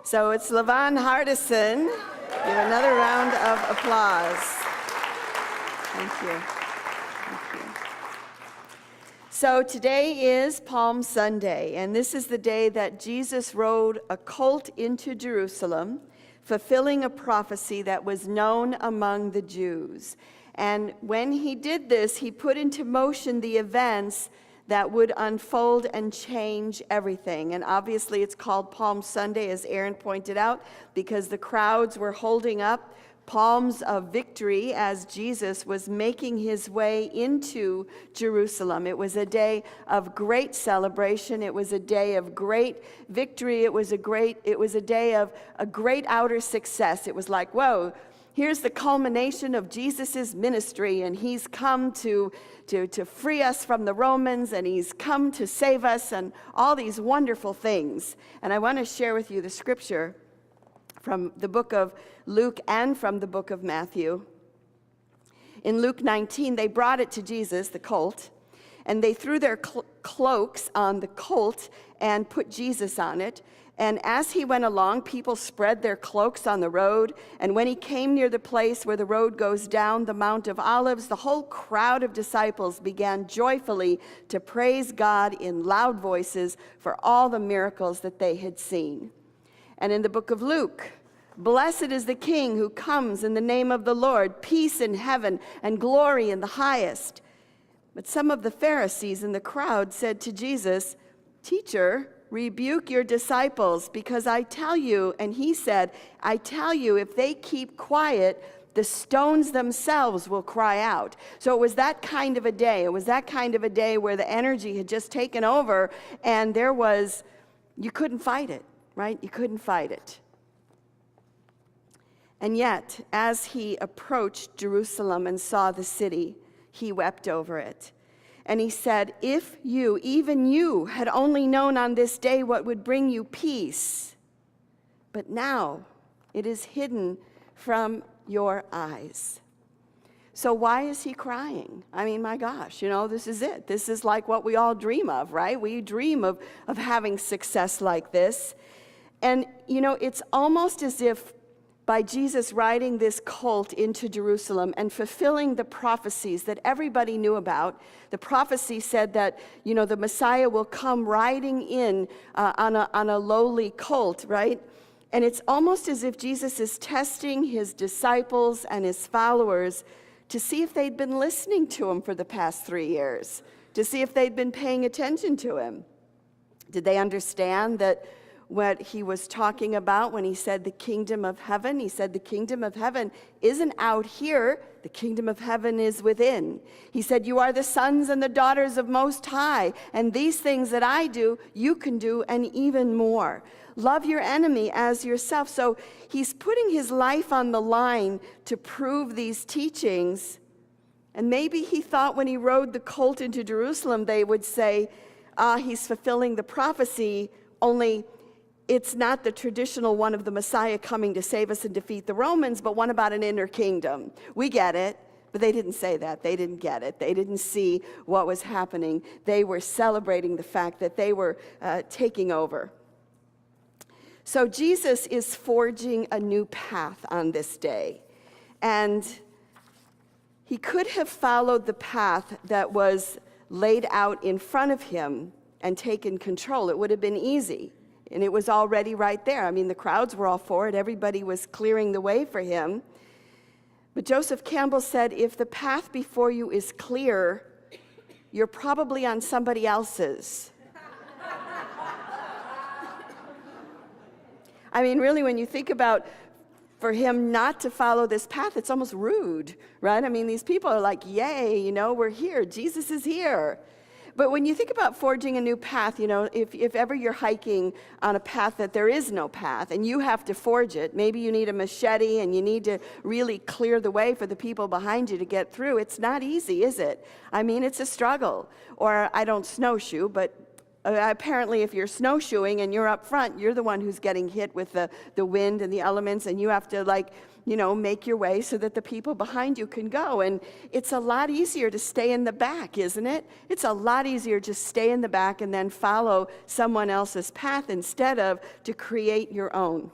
So it's Levon Hardison. Give another round of applause. Thank you. Thank you. So today is Palm Sunday, and this is the day that Jesus rode a colt into Jerusalem, fulfilling a prophecy that was known among the Jews. And when he did this, he put into motion the events that would unfold and change everything. And obviously it's called Palm Sunday, as Aaron pointed out, because the crowds were holding up palms of victory as Jesus was making his way into Jerusalem. It was a day of great celebration. It was a day of great victory. It was a day of a great outer success. It was like, whoa, here's the culmination of Jesus's ministry, and he's come to free us from the Romans, and he's come to save us, and all these wonderful things. And I want to share with you the scripture from the book of Luke and from the book of Matthew. In Luke 19, they brought it to Jesus, the colt, and they threw their cloaks on the colt and put Jesus on it. And as he went along, people spread their cloaks on the road. And when he came near the place where the road goes down the Mount of Olives, the whole crowd of disciples began joyfully to praise God in loud voices for all the miracles that they had seen. And in the book of Luke, blessed is the King who comes in the name of the Lord, peace in heaven and glory in the highest. But some of the Pharisees in the crowd said to Jesus, Teacher, rebuke your disciples, because I tell you, and he said, I tell you, if they keep quiet, the stones themselves will cry out. So it was that kind of a day. It was that kind of a day where the energy had just taken over, and you couldn't fight it. Right? You couldn't fight it. And yet, as he approached Jerusalem and saw the city, he wept over it. And he said, if you, even you, had only known on this day what would bring you peace, but now it is hidden from your eyes. So why is he crying? I mean, my gosh, this is it. This is like what we all dream of, right? We dream of having success like this. And, it's almost as if by Jesus riding this colt into Jerusalem and fulfilling the prophecies that everybody knew about, the prophecy said that, the Messiah will come riding in on a lowly colt, right? And it's almost as if Jesus is testing his disciples and his followers to see if they'd been listening to him for the past 3 years, to see if they'd been paying attention to him. Did they understand that what he was talking about when he said the kingdom of heaven? He said the kingdom of heaven isn't out here. The kingdom of heaven is within. He said, you are the sons and the daughters of Most High, and these things that I do, you can do, and even more. Love your enemy as yourself. So he's putting his life on the line to prove these teachings. And maybe he thought when he rode the colt into Jerusalem, they would say, he's fulfilling the prophecy, only it's not the traditional one of the Messiah coming to save us and defeat the Romans, but one about an inner kingdom. We get it, but they didn't say that. They didn't get it. They didn't see what was happening. They were celebrating the fact that they were taking over. So Jesus is forging a new path on this day. And he could have followed the path that was laid out in front of him and taken control. It would have been easy. And it was already right there. I mean, the crowds were all for it. Everybody was clearing the way for him. But Joseph Campbell said, if the path before you is clear, you're probably on somebody else's. I mean, really, when you think about for him not to follow this path, it's almost rude, right? I mean, these people are like, yay, we're here. Jesus is here. But when you think about forging a new path, if ever you're hiking on a path that there is no path and you have to forge it, maybe you need a machete and you need to really clear the way for the people behind you to get through. It's not easy, is it? I mean, it's a struggle. Or I don't snowshoe, but apparently if you're snowshoeing and you're up front, you're the one who's getting hit with the wind and the elements, and you have to make your way so that the people behind you can go. And it's a lot easier to stay in the back, isn't it? It's a lot easier to stay in the back and then follow someone else's path instead of to create your own.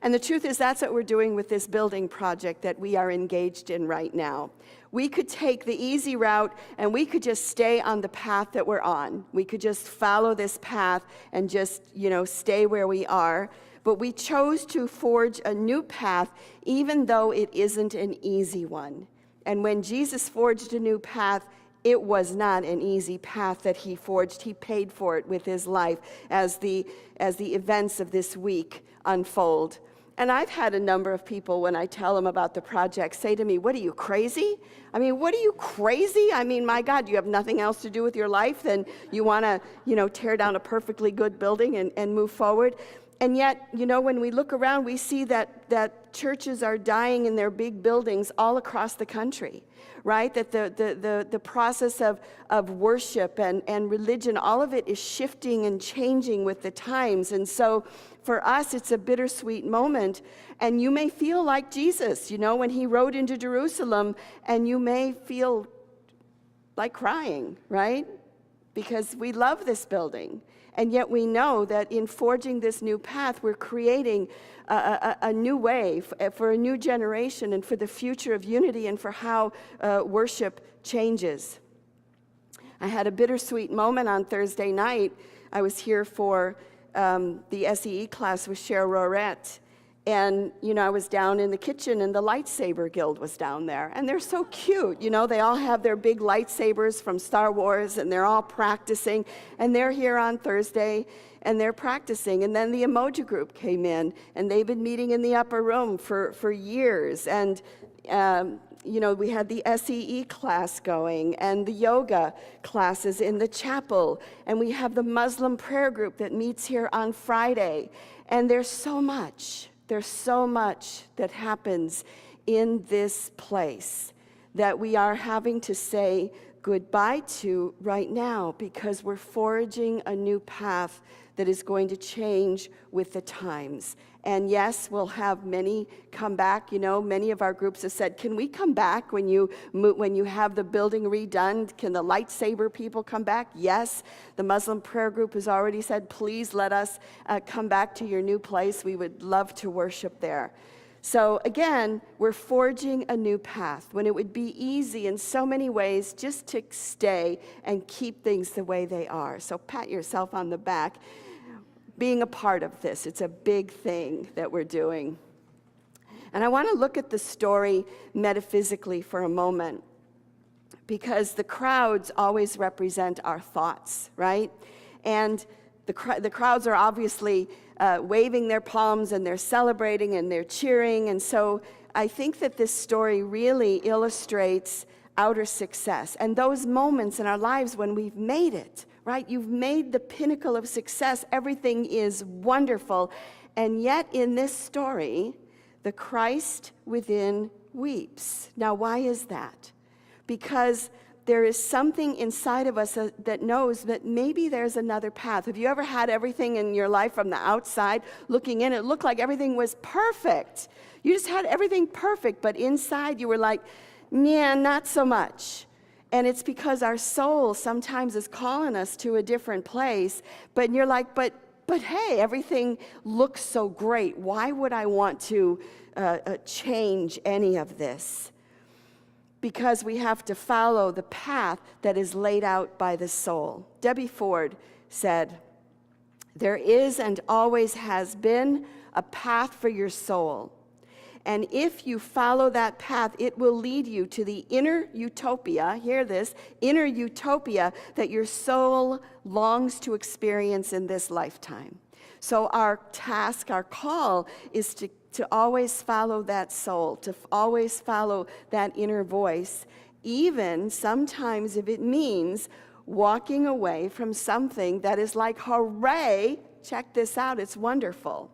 And the truth is, that's what we're doing with this building project that we are engaged in right now. We could take the easy route and we could just stay on the path that we're on. We could just follow this path and just, stay where we are. But we chose to forge a new path, even though it isn't an easy one. And when Jesus forged a new path, it was not an easy path that he forged. He paid for it with his life as the events of this week unfold. And I've had a number of people, when I tell them about the project, say to me, "What are you, crazy? What are you, crazy? My God, you have nothing else to do with your life than you want to, tear down a perfectly good building and move forward." And yet, when we look around, we see that churches are dying in their big buildings all across the country, right? That the process of worship and religion, all of it is shifting and changing with the times. And so for us, it's a bittersweet moment. And you may feel like Jesus, when he rode into Jerusalem, and you may feel like crying, right? Because we love this building. And yet we know that in forging this new path, we're creating a new way for a new generation and for the future of unity and for how worship changes. I had a bittersweet moment on Thursday night. I was here for the SEE class with Cher Rorette. And, I was down in the kitchen, and the Lightsaber Guild was down there. And they're so cute, they all have their big lightsabers from Star Wars, and they're all practicing. And they're here on Thursday, and they're practicing. And then the emoji group came in, and they've been meeting in the upper room for years. And, we had the SEE class going, and the yoga classes in the chapel. And we have the Muslim prayer group that meets here on Friday. And there's so much that happens in this place that we are having to say goodbye to right now, because we're forging a new path that is going to change with the times. And yes, we'll have many come back. Many of our groups have said, "Can we come back when you have the building redone? Can the lightsaber people come back?" Yes. The Muslim prayer group has already said, "Please let us come back to your new place. We would love to worship there." So again, we're forging a new path when it would be easy in so many ways just to stay and keep things the way they are. So pat yourself on the back. Being a part of this, it's a big thing that we're doing. And I want to look at the story metaphysically for a moment, because the crowds always represent our thoughts, right? And the crowds are obviously waving their palms, and they're celebrating and they're cheering. And so I think that this story really illustrates outer success and those moments in our lives when we've made it, right? You've made the pinnacle of success. Everything is wonderful. And yet in this story, the Christ within weeps. Now, why is that? Because there is something inside of us that knows that maybe there's another path. Have you ever had everything in your life from the outside looking in? It looked like everything was perfect. You just had everything perfect, but inside you were like, "Yeah, not so much." And it's because our soul sometimes is calling us to a different place, but you're like, but hey, everything looks so great. Why would I want to change any of this? Because we have to follow the path that is laid out by the soul. Debbie Ford said, "There is and always has been a path for your soul. And if you follow that path, it will lead you to the inner utopia," hear this, inner utopia that your soul longs to experience in this lifetime. So our task, our call is to always follow that soul, to always follow that inner voice, even sometimes if it means walking away from something that is like, hooray, check this out, it's wonderful.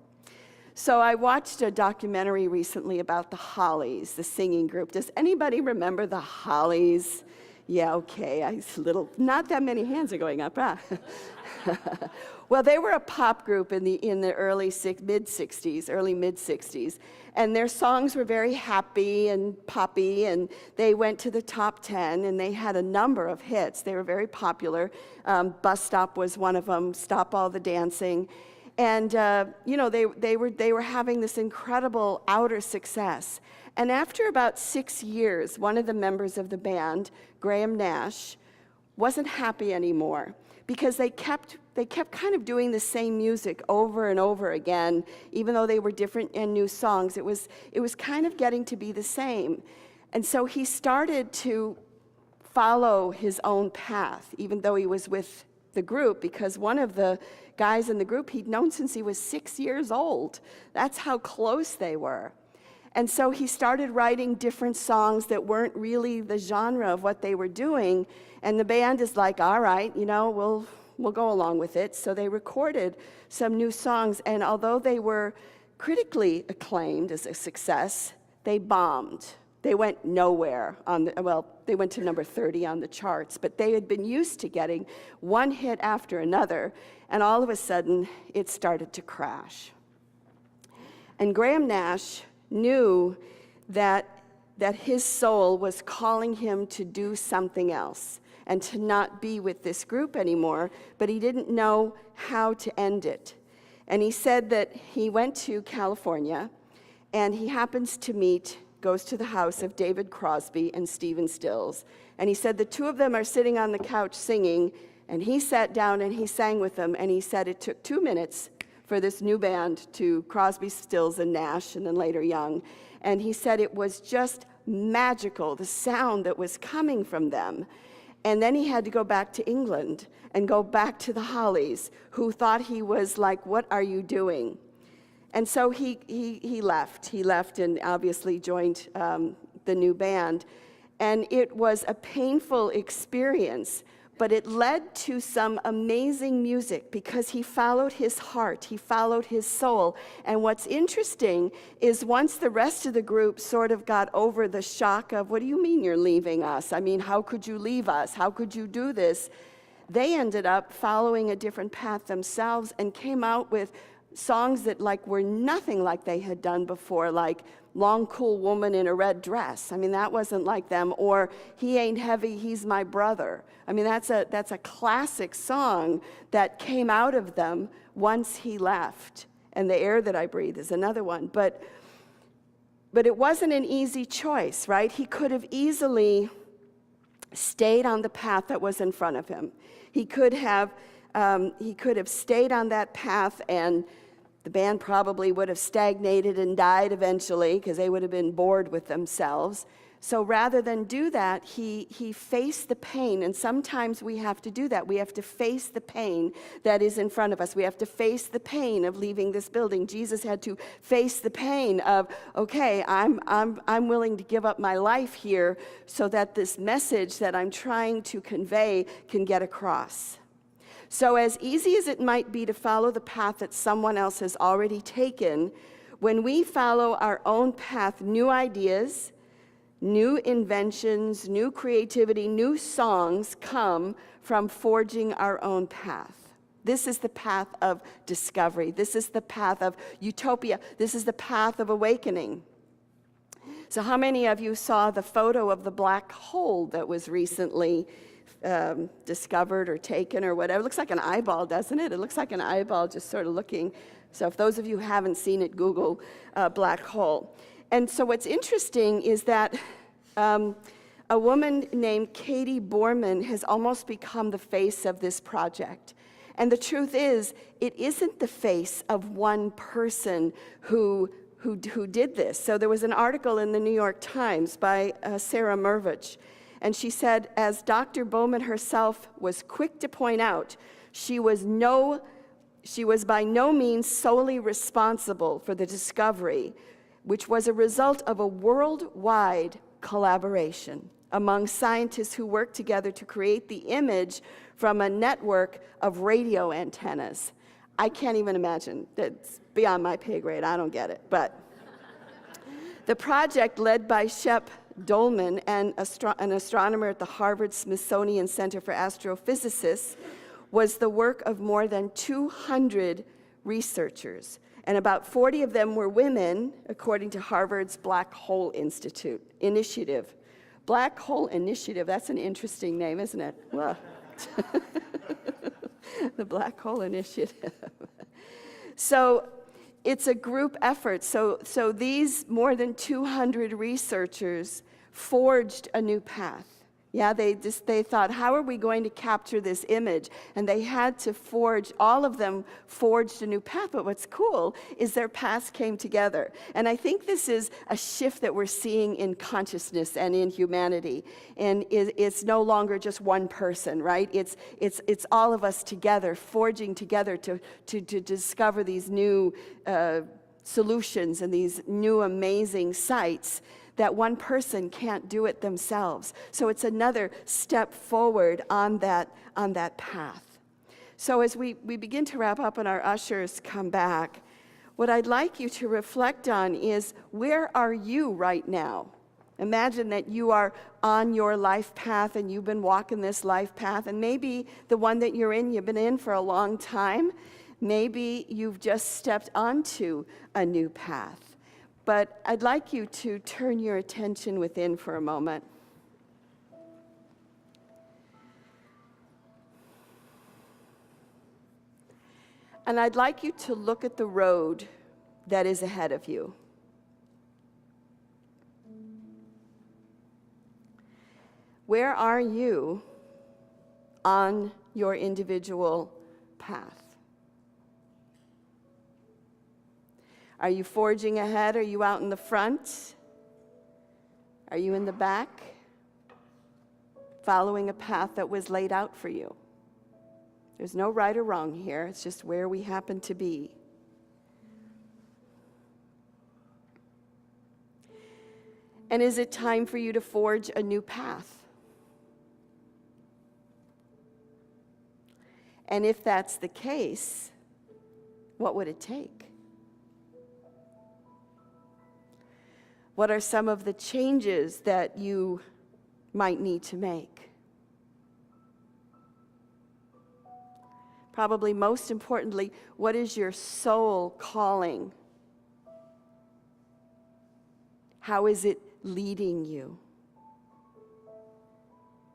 So I watched a documentary recently about the Hollies, the singing group. Does anybody remember the Hollies? Yeah, okay, not that many hands are going up, huh? Well, they were a pop group in the early mid-60s, and their songs were very happy and poppy, and they went to the top 10, and they had a number of hits. They were very popular. Bus Stop was one of them, Stop All the Dancing. And, they were having this incredible outer success. And after about 6 years, one of the members of the band, Graham Nash, wasn't happy anymore because they kept kind of doing the same music over and over again, even though they were different and new songs. It was kind of getting to be the same. And so he started to follow his own path, even though he was with the group, because one of the guys in the group he'd known since he was 6 years old. That's how close they were. And so he started writing different songs that weren't really the genre of what they were doing. And the band is like, all right, we'll go along with it. So they recorded some new songs. And although they were critically acclaimed as a success, they bombed. They went nowhere they went to number 30 on the charts, but they had been used to getting one hit after another, and all of a sudden, it started to crash. And Graham Nash knew that his soul was calling him to do something else and to not be with this group anymore, but he didn't know how to end it. And he said that he went to California, and he goes to the house of David Crosby and Stephen Stills. And he said the two of them are sitting on the couch singing, and he sat down and he sang with them, and he said it took 2 minutes for this new band to Crosby, Stills, and Nash, and then later Young. And he said it was just magical, the sound that was coming from them. And then he had to go back to England and go back to the Hollies, who thought he was like, what are you doing? And so he left. He left and obviously joined the new band. And it was a painful experience, but it led to some amazing music because he followed his heart, he followed his soul. And what's interesting is once the rest of the group sort of got over the shock of, what do you mean you're leaving us? I mean, how could you leave us? How could you do this? They ended up following a different path themselves and came out with songs that were nothing like they had done before, like Long Cool Woman in a Red Dress. I mean, that wasn't like them. Or He Ain't Heavy, He's My Brother. I mean, that's a classic song that came out of them once he left. And The Air That I Breathe is another one. But it wasn't an easy choice, right? He could have easily stayed on the path that was in front of him. He could have stayed on that path, and the band probably would have stagnated and died eventually because they would have been bored with themselves. So rather than do that, he faced the pain, and sometimes we have to do that. We have to face the pain that is in front of us. We have to face the pain of leaving this building. Jesus had to face the pain of, okay, I'm willing to give up my life here so that this message that I'm trying to convey can get across. So as easy as it might be to follow the path that someone else has already taken, when we follow our own path, new ideas, new inventions, new creativity, new songs come from forging our own path. This is the path of discovery. This is the path of utopia. This is the path of awakening. So how many of you saw the photo of the black hole that was recently discovered or taken or whatever? It looks like an eyeball, doesn't it? It looks like an eyeball just sort of looking. So if those of you haven't seen it, Google black hole. And so what's interesting is that a woman named Katie Borman has almost become the face of this project. And the truth is, it isn't the face of one person who did this. So there was an article in the New York Times by Sarah Mervich. And she said, as Dr. Bowman herself was quick to point out, she was by no means solely responsible for the discovery, which was a result of a worldwide collaboration among scientists who worked together to create the image from a network of radio antennas. I can't even imagine. That's beyond my pay grade. I don't get it. But the project led by Shep Dolman, an astronomer at the Harvard Smithsonian Center for Astrophysics, was the work of more than 200 researchers, and about 40 of them were women, according to Harvard's Black Hole Initiative. Black Hole Initiative, that's an interesting name, isn't it? Well, the Black Hole Initiative. So it's a group effort. So these more than 200 researchers forged a new path. Yeah, they thought, how are we going to capture this image? And they had to all of them forged a new path. But what's cool is their paths came together. And I think this is a shift that we're seeing in consciousness and in humanity. And it's no longer just one person, right? It's all of us together, forging together to discover these new solutions and these new amazing sights that one person can't do it themselves. So it's another step forward on that path. So as we begin to wrap up and our ushers come back, what I'd like you to reflect on is, where are you right now? Imagine that you are on your life path and you've been walking this life path, and maybe the one that you've been in for a long time. Maybe you've just stepped onto a new path. But I'd like you to turn your attention within for a moment. And I'd like you to look at the road that is ahead of you. Where are you on your individual path? Are you forging ahead? Are you out in the front? Are you in the back? Following a path that was laid out for you. There's no right or wrong here. It's just where we happen to be. And is it time for you to forge a new path? And if that's the case, what would it take? What are some of the changes that you might need to make? Probably most importantly, what is your soul calling? How is it leading you?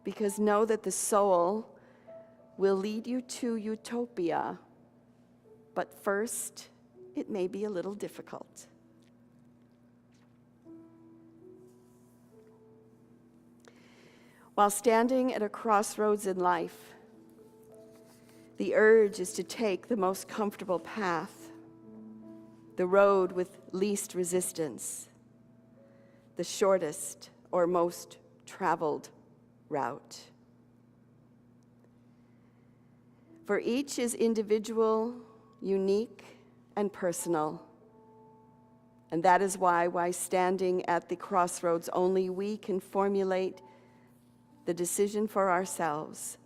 Because know that the soul will lead you to utopia, but first, it may be a little difficult. While standing at a crossroads in life, the urge is to take the most comfortable path, the road with least resistance, the shortest or most traveled route. For each is individual, unique, and personal. And that is why standing at the crossroads, only we can formulate the decision for ourselves,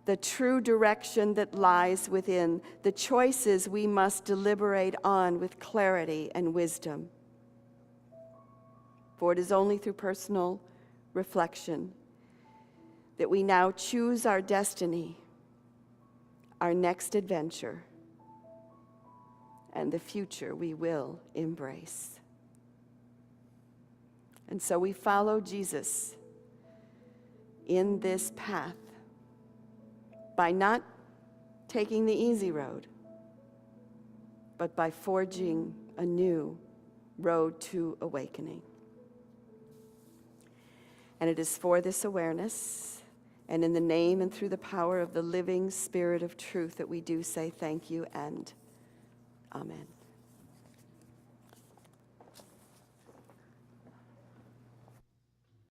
the true direction that lies within, the choices we must deliberate on with clarity and wisdom. For it is only through personal reflection that we now choose our destiny, our next adventure, and the future we will embrace. And so we follow Jesus in this path by not taking the easy road, but by forging a new road to awakening. And it is for this awareness, and in the name and through the power of the living Spirit of truth, that we do say thank you and amen.